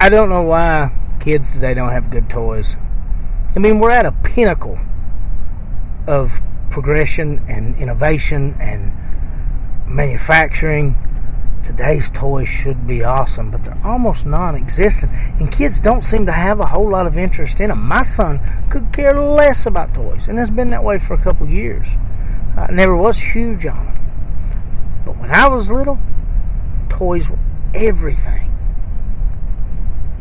I don't know why kids today don't have good toys. I mean, we're at a pinnacle of progression and innovation and manufacturing. Today's toys should be awesome, but they're almost non-existent, and kids don't seem to have a whole lot of interest in them. My son could care less about toys, and it's been that way for a couple years. I never was huge on them. But when I was little, toys were everything.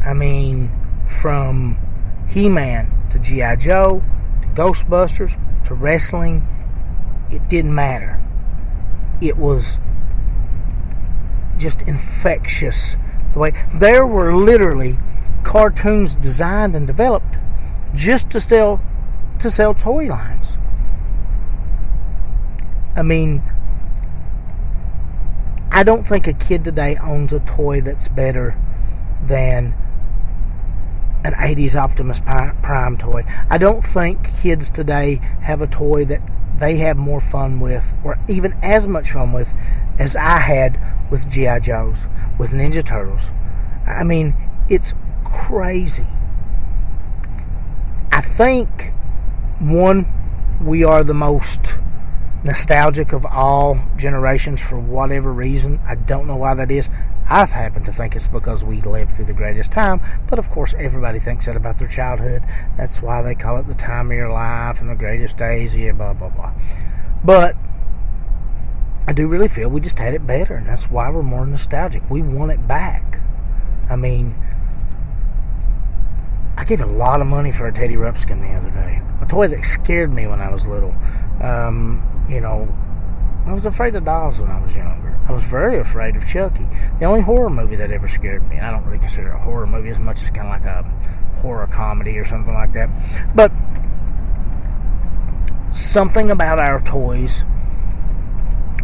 I mean, from He-Man to G.I. Joe to Ghostbusters to wrestling, it didn't matter. It was just infectious. The way there were literally cartoons designed and developed just to sell toy lines. I mean, I don't think a kid today owns a toy that's better than an 80s Optimus Prime toy. I don't think kids today have a toy that they have more fun with, or even as much fun with, as I had with G.I. Joes, with Ninja Turtles. I mean, it's crazy. I think, one, we are the most nostalgic of all generations for whatever reason. I don't know why that is. I happen to think it's because we lived through the greatest time, but of course everybody thinks that about their childhood. That's why they call it the time of your life and the greatest days, yeah, blah, blah, blah. But I do really feel we just had it better, and that's why we're more nostalgic. We want it back. I mean, I gave a lot of money for a Teddy Ruxpin the other day, a toy that scared me when I was little. I was afraid of dolls when I was younger. I was very afraid of Chucky. The only horror movie that ever scared me, and I don't really consider it a horror movie as much as kind of like a horror comedy or something like that. But something about our toys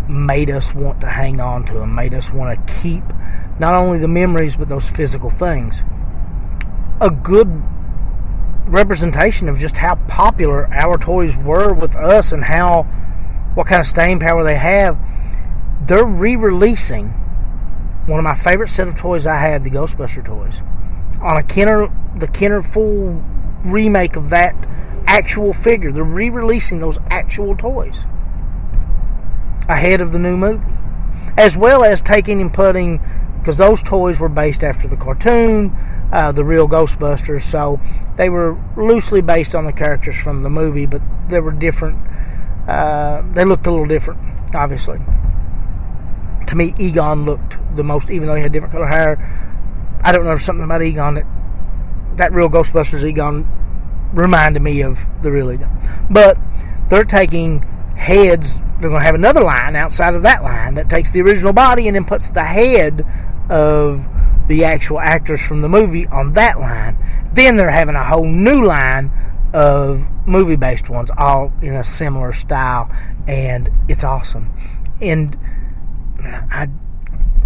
made us want to hang on to them, made us want to keep not only the memories, but those physical things. A good representation of just how popular our toys were with us and what kind of staying power they have. They're re-releasing one of my favorite set of toys I had, the Ghostbuster toys, on the Kenner full remake of that actual figure. They're re-releasing those actual toys ahead of the new movie, as well as taking and putting, because those toys were based after the cartoon, the real Ghostbusters, so they were loosely based on the characters from the movie, but they were different. They looked a little different, obviously. To me, Egon looked the most, even though he had different color hair. I don't know, something about Egon that real Ghostbusters Egon reminded me of the real Egon. But they're taking heads. They're going to have another line outside of that line that takes the original body and then puts the head of the actual actors from the movie on that line. Then they're having a whole new line of movie-based ones, all in a similar style, and it's awesome. And I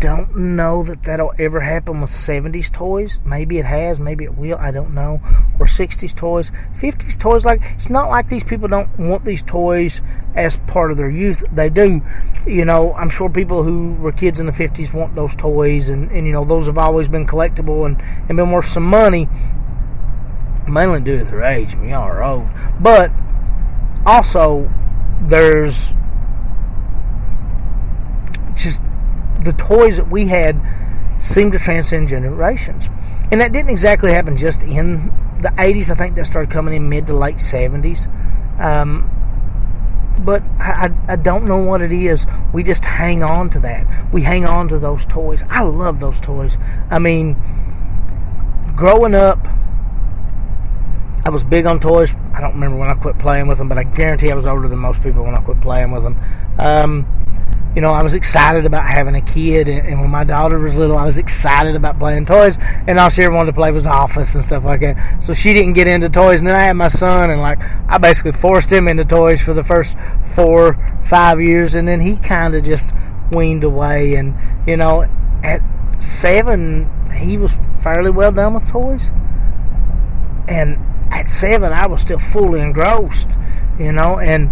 don't know that that'll ever happen with 70s toys. Maybe it has, maybe it will, I don't know. Or 60s toys, 50s toys. Like, it's not like these people don't want these toys as part of their youth. They do. I'm sure people who were kids in the 50s want those toys, and those have always been collectible and been worth some money. Mainly due to their age. I mean, y'all are old. But also, there's just the toys that we had seem to transcend generations. And that didn't exactly happen just in the 80s. I think that started coming in mid to late 70s. But I don't know what it is. We just hang on to that. We hang on to those toys. I love those toys. I mean, growing up, I was big on toys. I don't remember when I quit playing with them, but I guarantee I was older than most people when I quit playing with them. I was excited about having a kid, and when my daughter was little, I was excited about playing toys, and all she ever wanted to play was Office and stuff like that. So she didn't get into toys, and then I had my son, and I basically forced him into toys for the first 4-5 years, and then he kind of just weaned away. And at 7, he was fairly well done with toys, and at 7, I was still fully engrossed, and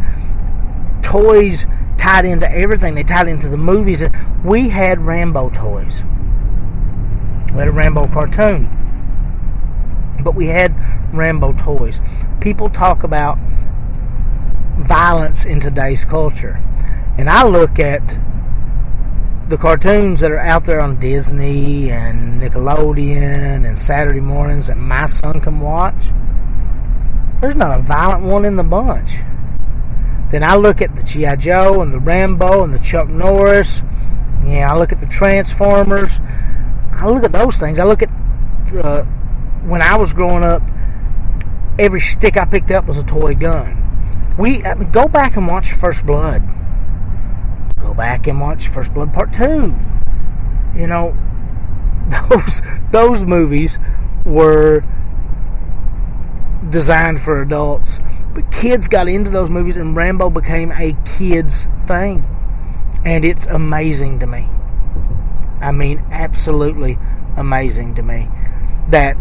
toys tied into everything. They tied into the movies. And we had Rambo toys. We had a Rambo cartoon. But we had Rambo toys. People talk about violence in today's culture. And I look at the cartoons that are out there on Disney and Nickelodeon and Saturday mornings that my son can watch. There's not a violent one in the bunch. Then I look at the G.I. Joe and the Rambo and the Chuck Norris. Yeah, I look at the Transformers. I look at those things. I look at when I was growing up, every stick I picked up was a toy gun. Go back and watch First Blood. Go back and watch First Blood Part 2. You know, those movies were designed for adults, but kids got into those movies, and Rambo became a kid's thing, and it's amazing to me. I mean, absolutely amazing to me that,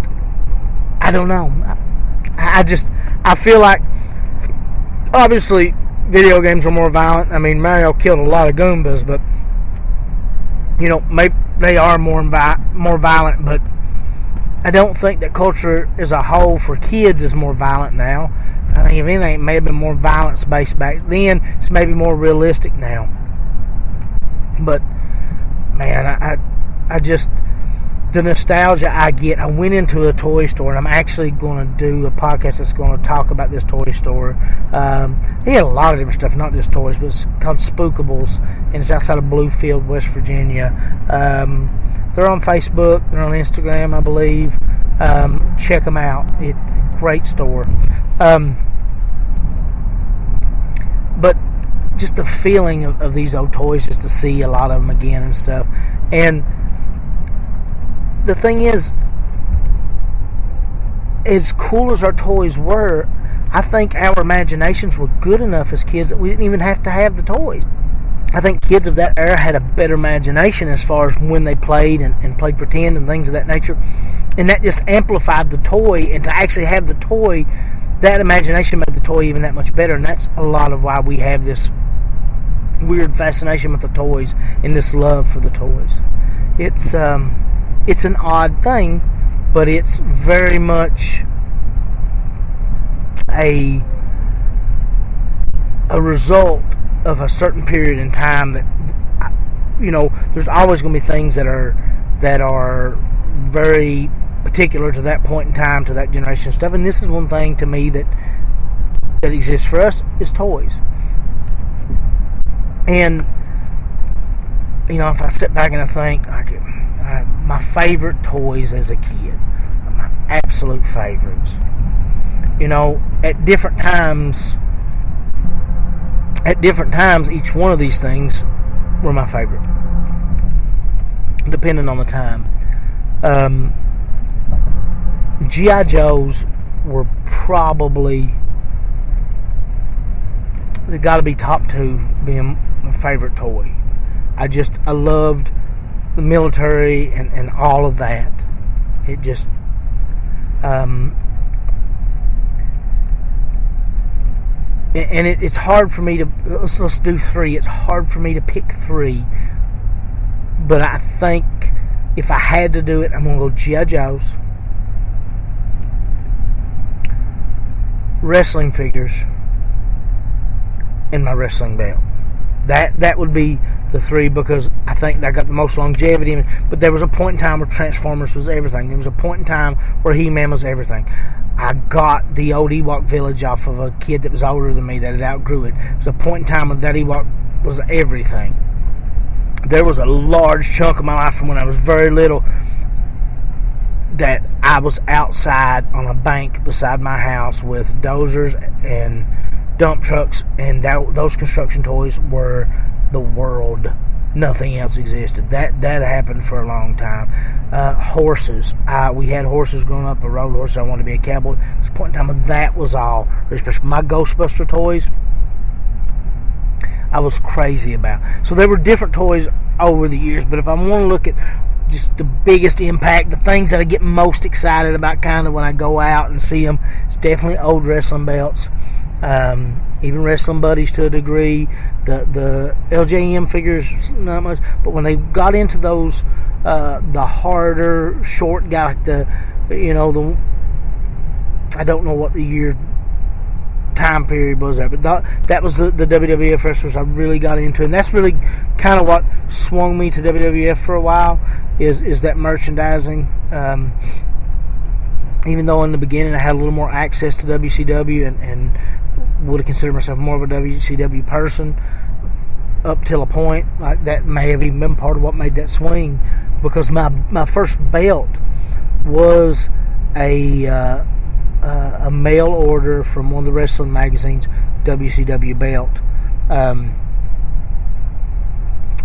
I don't know, I feel like, obviously video games are more violent. I mean, Mario killed a lot of Goombas, but you know, maybe they are more violent, but I don't think that culture as a whole for kids is more violent now. I think if anything, it may have been more violence-based back then. It's maybe more realistic now. But, man, I just, the nostalgia I get, I went into a toy store, and I'm actually going to do a podcast that's going to talk about this toy store. He had a lot of different stuff, not just toys, but it's called Spookables, and it's outside of Bluefield, West Virginia. They're on Facebook, they're on Instagram, I believe. Check them out. It's a great store. But just the feeling of these old toys, just to see a lot of them again and stuff. And the thing is, as cool as our toys were, I think our imaginations were good enough as kids that we didn't even have to have the toys. I think kids of that era had a better imagination as far as when they played and played pretend and things of that nature. And that just amplified the toy, and to actually have the toy, that imagination made the toy even that much better. And that's a lot of why we have this weird fascination with the toys and this love for the toys. It's an odd thing, but it's very much a result of a certain period in time that, you know, there's always going to be things that are very particular to that point in time, to that generation of stuff. And this is one thing to me that exists for us is toys. And, you know, if I sit back and I think, like, my favorite toys as a kid, my absolute favorites, you know, at different times, each one of these things were my favorite, depending on the time. G.I. Joes were probably, they got to be top two being my favorite toy. I loved the military and all of that. It just, and it's hard for me to, let's do three. It's hard for me to pick three, but I think if I had to do it, I'm going to go G.I. Joes, wrestling figures, and my wrestling belt. That would be the three, because I think that got the most longevity. But there was a point in time where Transformers was everything. There was a point in time where He-Man was everything. I got the old Ewok village off of a kid that was older than me that had outgrew it. There was a point in time when that Ewok was everything. There was a large chunk of my life from when I was very little that I was outside on a bank beside my house with dozers and dump trucks, and those construction toys were the world. Nothing else existed. That happened for a long time. Horses. We had horses growing up. I rode horses. I wanted to be a cowboy. There was a point in time when that was all. Especially my Ghostbuster toys, I was crazy about. So there were different toys over the years, but if I want to look at just the biggest impact, the things that I get most excited about kind of when I go out and see them, it's definitely old wrestling belts. Even wrestling buddies to a degree. The LJM figures, not much. But when they got into those, the harder, short guy, like the I don't know what the year time period was there, but that was the WWF wrestlers I really got into, and that's really kind of what swung me to WWF for a while, is that merchandising. Even though in the beginning I had a little more access to WCW and would have considered myself more of a WCW person up till a point, like that may have even been part of what made that swing, because my first belt was a mail order from one of the wrestling magazines, WCW belt.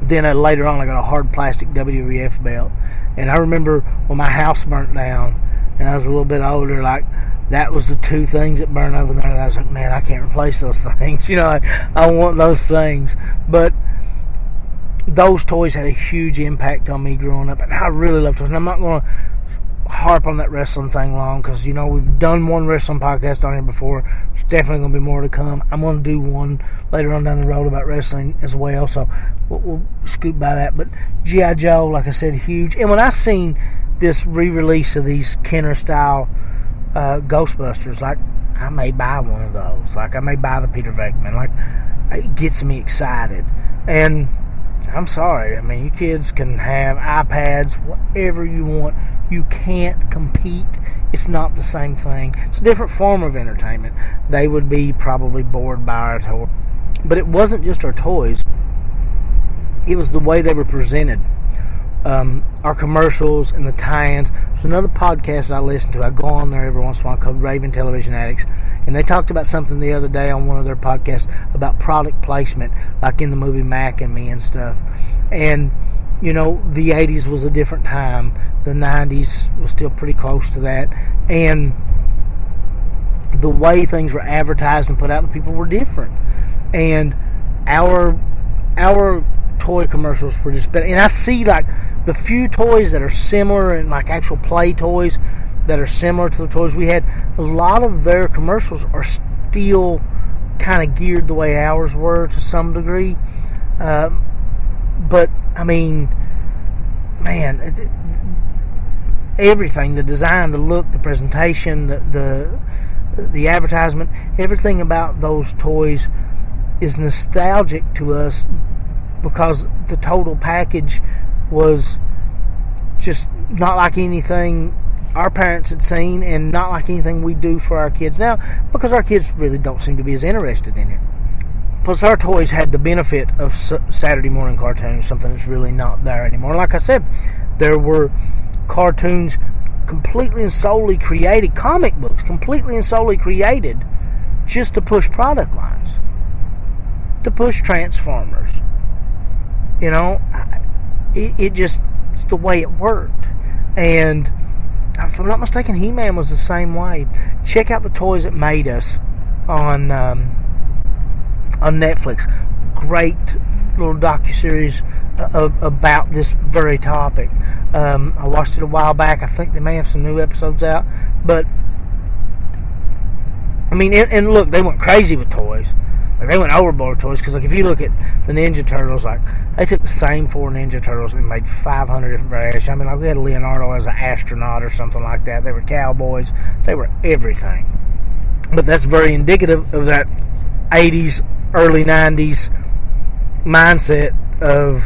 Then later on I got a hard plastic WWF belt, and I remember when my house burnt down and I was a little bit older, like that was the two things that burned over there, and I was like, man, I can't replace those things. I want those things. But those toys had a huge impact on me growing up, and I really loved toys. And I'm not going to harp on that wrestling thing long, because we've done one wrestling podcast on here before. There's definitely going to be more to come. I'm going to do one later on down the road about wrestling as well, so we'll scoot by that. But G.I. Joe, like I said, huge. And when I seen this re-release of these Kenner style Ghostbusters, like, I may buy one of those. Like, I may buy the Peter Venkman. Like, it gets me excited. And I'm sorry, I mean, you kids can have iPads, whatever you want. You can't compete. It's not the same thing. It's a different form of entertainment. They would be probably bored by our toy. But it wasn't just our toys. It was the way they were presented. Our commercials and the tie-ins. There's another podcast I listen to. I go on there every once in a while called Raven Television Addicts. And they talked about something the other day on one of their podcasts about product placement, like in the movie Mac and Me and stuff. And the 80s was a different time. The 90s was still pretty close to that. And the way things were advertised and put out to people were different. And our toy commercials were just better. And I see, like, the few toys that are similar, and like actual play toys that are similar to the toys we had, a lot of their commercials are still kind of geared the way ours were to some degree. But I mean, man, everything, the design, the look, the presentation, the advertisement, everything about those toys is nostalgic to us, because the total package was just not like anything our parents had seen, and not like anything we do for our kids now, because our kids really don't seem to be as interested in it. Plus, our toys had the benefit of Saturday morning cartoons, something that's really not there anymore. Like I said, there were cartoons completely and solely created, comic books completely and solely created just to push product lines, to push Transformers. It's the way it worked. And if I'm not mistaken, He-Man was the same way. Check out The Toys That Made Us on Netflix. Great little docuseries about this very topic. I watched it a while back. I think they may have some new episodes out. But I mean, and look, they went crazy with toys. Like, they went overboard with toys, because like, if you look at the Ninja Turtles, like, they took the same 4 Ninja Turtles and made 500 different variations. I mean, like, we had Leonardo as an astronaut or something like that. They were cowboys. They were everything. But that's very indicative of that 80s, early 90s mindset of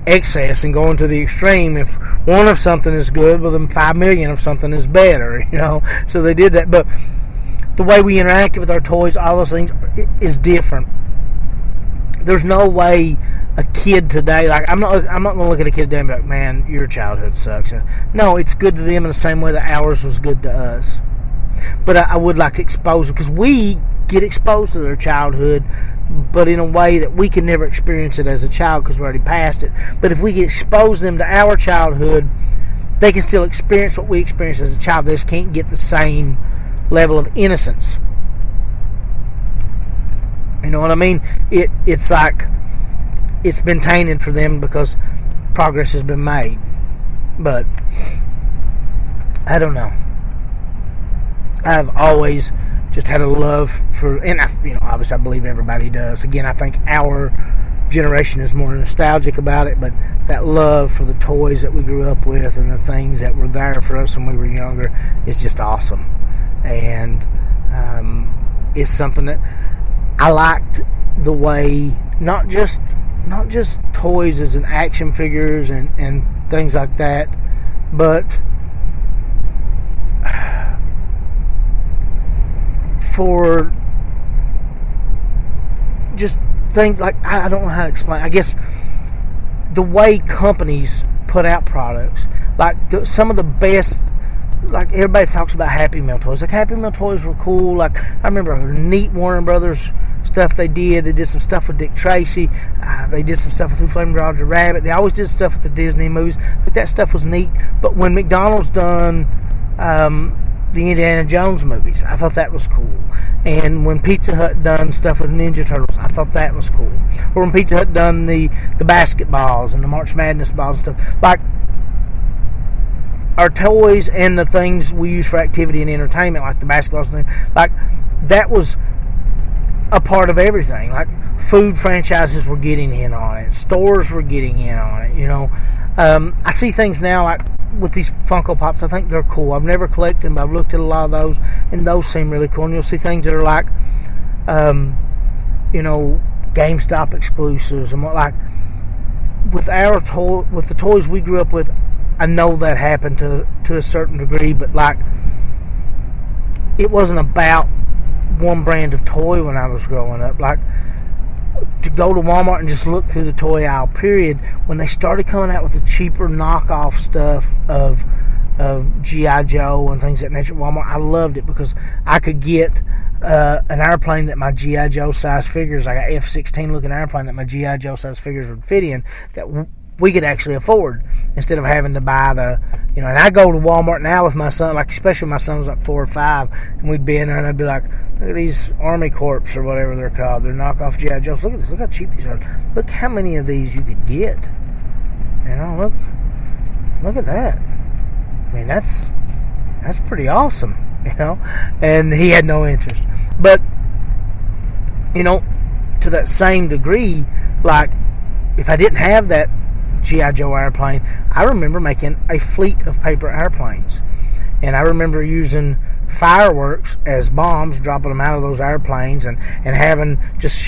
excess and going to the extreme. If one of something is good, well, then 5 million of something is better, So they did that. But the way we interacted with our toys, all those things, is different. There's no way a kid today, like, I'm not going to look at a kid today and be like, man, your childhood sucks. No, it's good to them in the same way that ours was good to us. But I would like to expose them, because we get exposed to their childhood, but in a way that we can never experience it as a child, because we're already past it. But if we expose them to our childhood, they can still experience what we experienced as a child. They just can't get the same level of innocence. You know what I mean? It's like it's been tainted for them because progress has been made. But I don't know. I've always just had a love for, and obviously I believe everybody does. Again, I think our generation is more nostalgic about it, but that love for the toys that we grew up with and the things that were there for us when we were younger is just awesome. and it's something that I liked the way not just toys as in action figures and things like that, but for just things like, I don't know how to explain. I guess the way companies put out products, like some of the best, like everybody talks about Happy Meal toys. Like Happy Meal toys were cool. Like I remember a neat Warner Brothers stuff they did. They did some stuff with Dick Tracy. They did some stuff with Who Framed Roger Rabbit. They always did stuff with the Disney movies. Like that stuff was neat. But when McDonald's done the Indiana Jones movies, I thought that was cool. And when Pizza Hut done stuff with Ninja Turtles, I thought that was cool. Or when Pizza Hut done the basketballs and the March Madness balls and stuff. Like our toys and the things we use for activity and entertainment, like the basketballs, like that was a part of everything. Like food franchises were getting in on it, stores were getting in on it. You know, I see things now like with these Funko Pops. I think they're cool. I've never collected them, but I've looked at a lot of those, and those seem really cool. And you'll see things that are like, you know, GameStop exclusives and what, like with the toys we grew up with. I know that happened to a certain degree, but like it wasn't about one brand of toy when I was growing up. Like to go to Walmart and just look through the toy aisle, period, when they started coming out with the cheaper knockoff stuff of G.I. Joe and things of that nature at Walmart, I loved it because I could get an airplane that my G.I. Joe size figures, like an F-16 looking airplane that my G.I. Joe size figures would fit in, that we could actually afford, instead of having to buy the, you know. And I go to Walmart now with my son, like especially my son was like 4 or 5, and we'd be in there and I'd be like, look at these Army Corps or whatever they're called, they're knockoff G.I. Joes. Look at this, look how cheap these are. Look how many of these you could get. You know, look at that. I mean, that's pretty awesome, you know. And he had no interest, but you know, to that same degree, like if I didn't have that G.I. Joe airplane, I remember making a fleet of paper airplanes, and I remember using fireworks as bombs, dropping them out of those airplanes, and having just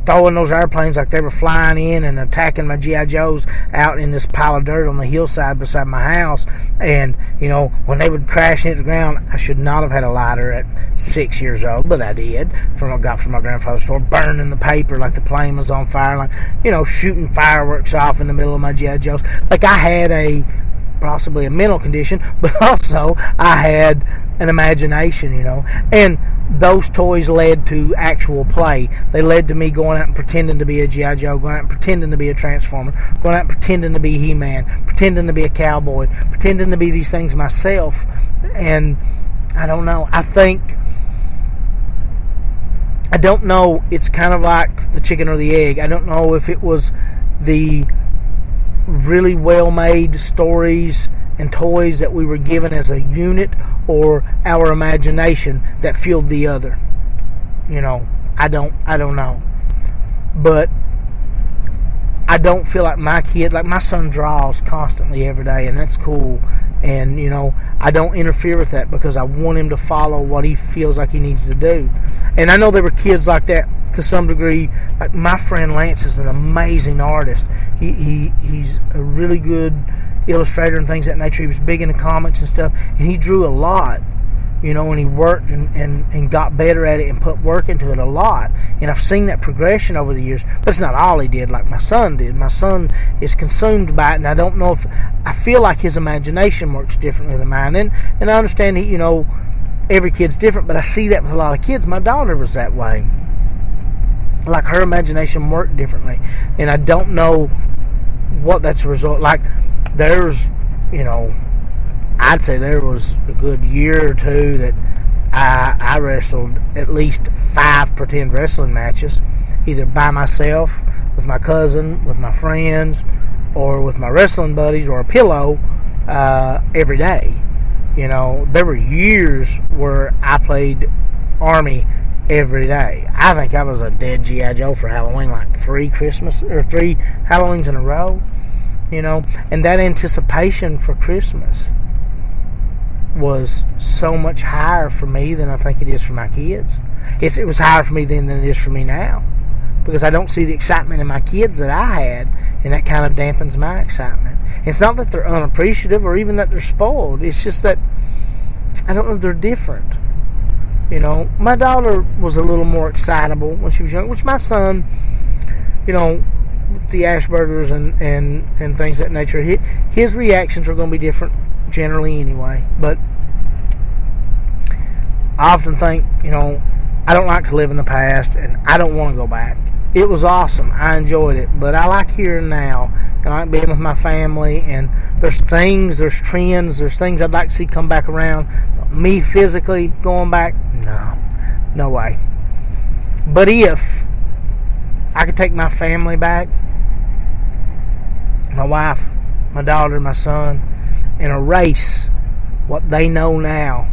throwing those airplanes like they were flying in and attacking my G.I. Joes out in this pile of dirt on the hillside beside my house. And you know, when they would crash into the ground, I should not have had a lighter at 6 years old, but I did, from what I got from my grandfather's store, burning the paper like the plane was on fire, like, you know, shooting fireworks off in the middle of my G.I. Joes. Like I had possibly a mental condition, but also I had an imagination, you know. And those toys led to actual play. They led to me going out and pretending to be a G.I. Joe, going out and pretending to be a Transformer, going out and pretending to be He-Man, pretending to be a cowboy, pretending to be these things myself. And I don't know. I don't know. It's kind of like the chicken or the egg. I don't know if it was the really well-made stories and toys that we were given as a unit, or our imagination that fueled the other. You know, I don't know. But I don't feel like my son draws constantly every day, and that's cool. And, you know, I don't interfere with that because I want him to follow what he feels like he needs to do. And I know there were kids like that to some degree. Like my friend Lance is an amazing artist. He's a really good illustrator and things of that nature. He was big into comics and stuff, and he drew a lot, you know, and he worked and got better at it and put work into it a lot. And I've seen that progression over the years, but it's not all he did like my son did. My son is consumed by it, and I don't know if, I feel like his imagination works differently than mine. And I understand he, you know, every kid's different, but I see that with a lot of kids. My daughter was that way. Like her imagination worked differently, and I don't know what that's a result. Like there's, you know, I'd say there was a good year or two that I wrestled at least 5 pretend wrestling matches, either by myself, with my cousin, with my friends, or with my wrestling buddies, or a pillow every day. You know, there were years where I played Army every day. I think I was a dead G.I. Joe for Halloween, like 3 Halloweens in a row. You know, and that anticipation for Christmas was so much higher for me than I think it is for my kids. It was higher for me then than it is for me now, because I don't see the excitement in my kids that I had, and that kind of dampens my excitement. It's not that they're unappreciative or even that they're spoiled. It's just that I don't know if they're different. You know, my daughter was a little more excitable when she was young, which my son, you know, the Asperger's and things of that nature, his reactions are going to be different generally anyway. But I often think, you know, I don't like to live in the past, and I don't want to go back. It was awesome. I enjoyed it. But I like here and now. I like being with my family, and there's things, there's trends, there's things I'd like to see come back around. But me physically going back, no way. But if I could take my family back, my wife, my daughter, my son, and erase what they know now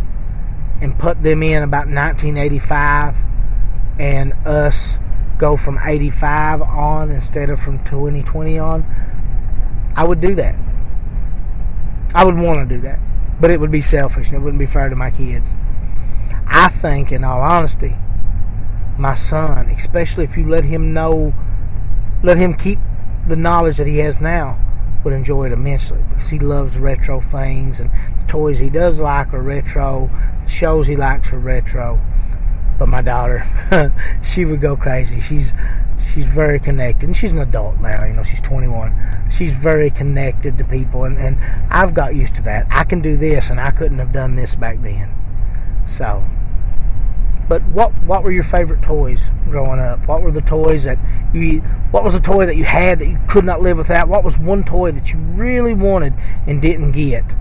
and put them in about 1985 and us go from 85 on instead of from 2020 on, I would do that. I would want to do that. But it would be selfish and it wouldn't be fair to my kids. I think, in all honesty, my son, especially if you let him keep the knowledge that he has now, would enjoy it immensely, because he loves retro things, and the toys he does like are retro, the shows he likes are retro. But my daughter, she would go crazy. She's very connected, and she's an adult now. You know, she's 21. She's very connected to people, and I've got used to that. I can do this, and I couldn't have done this back then. So, but what were your favorite toys growing up? What were the toys what was a toy that you had that you could not live without? What was one toy that you really wanted and didn't get?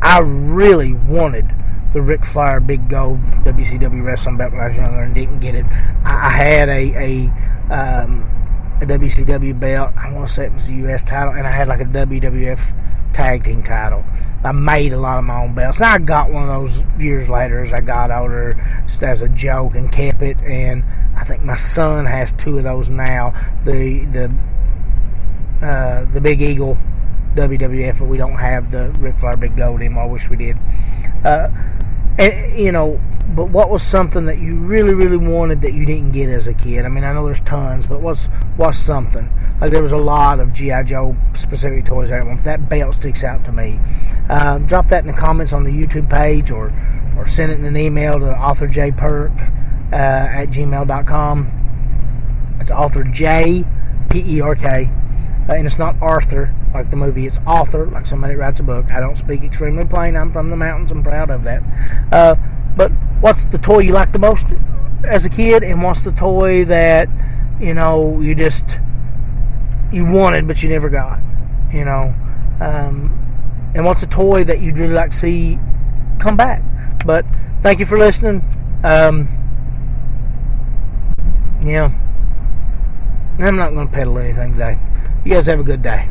I really wanted the Ric Flair Big Gold WCW wrestling belt when I was younger and didn't get it. I had a WCW belt. I want to say it was the U.S. title, and I had like a WWF tag team title. I made a lot of my own belts. Now I got one of those years later as I got older, just as a joke, and kept it. And I think my son has 2 of those now. The Big Eagle WWF, but we don't have the Ric Flair Big Gold anymore. I wish we did. And, you know, but what was something that you really, really wanted that you didn't get as a kid? I mean, I know there's tons, but what's something? Like, there was a lot of G.I. Joe specific toys I wanted. That belt sticks out to me. Drop that in the comments on the YouTube page, or send it in an email to authorjperk at gmail.com. It's author J P-E-R-K. And it's not Arthur, like the movie. It's author, like somebody that writes a book. I don't speak extremely plain. I'm from the mountains. I'm proud of that. But what's the toy you liked the most as a kid? And what's the toy that, you know, you wanted but you never got? You know? And what's a toy that you'd really like to see come back? But thank you for listening. Yeah. I'm not going to peddle anything today. You guys have a good day.